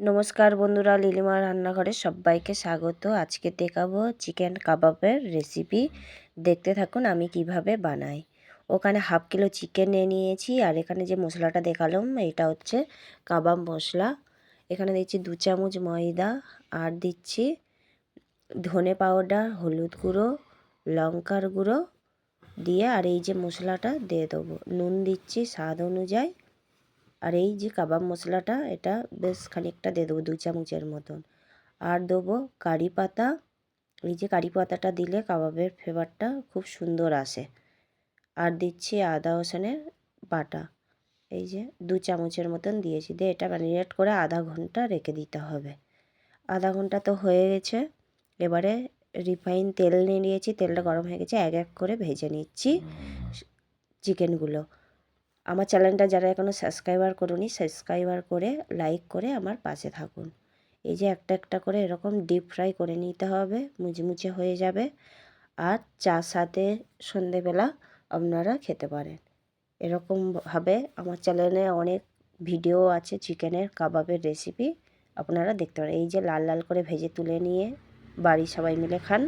নমস্কার বন্ধুরা, লিলিমা রান্নাঘরে সবাইকে স্বাগত। আজকে দেখাবো চিকেন কাবাবের রেসিপি। দেখতে থাকুন আমি কিভাবে বানাই। ওখানে হাফ কিলো চিকেন নিয়ে নিয়েছি, আর এখানে যে মশলাটা দেখালাম এটা হচ্ছে কাবাব মশলা। এখানে দিচ্ছি 2 চামচ ময়দা, আর দিচ্ছি ধনে পাউডার, হলুদ গুঁড়ো, লঙ্কার গুঁড়ো দিয়ে, আর এই যে মশলাটা দিয়ে দেবো। নুন দিচ্ছি স্বাদ অনুযায়ী। আর এই যে কাবাব মশলাটা এটা বেশ খানিকটা দিয়ে দেবো, 2 চামচের মতন। আর দেবো কারি পাতা। এই যে কারি পাতাটা দিলে কাবাবের ফ্লেভারটা খুব সুন্দর আসে। আর দিচ্ছি আদা রসুনের বাটা, এই যে 2 চামচের মতন দিয়েছি। দিয়ে এটা ম্যারিনেট করে আধা ঘন্টা রেখে দিতে হবে। আধা ঘন্টা তো হয়ে গেছে। এবারে রিফাইন তেল নিয়ে নিয়েছি, তেলটা গরম হয়ে গেছে। এক এক করে ভেজে নিচ্ছি চিকেনগুলো। আমার চ্যানেলটা যারা এখনও সাবস্ক্রাইবার করুনি, সাবস্ক্রাইবার করে লাইক করে আমার পাশে থাকুন। এই যে একটা একটা করে এরকম ডিপ ফ্রাই করে নিতে হবে, মুচমুচে হয়ে যাবে। আর চার সাথে সন্ধেবেলা আপনারা খেতে পারেন। এরকমভাবে আমার চ্যানেলে অনেক ভিডিও আছে চিকেনের কাবাবের রেসিপি, আপনারা দেখতে পারেন। এই যে লাল লাল করে ভেজে তুলে নিয়ে বাড়ির সবাই মিলে খান।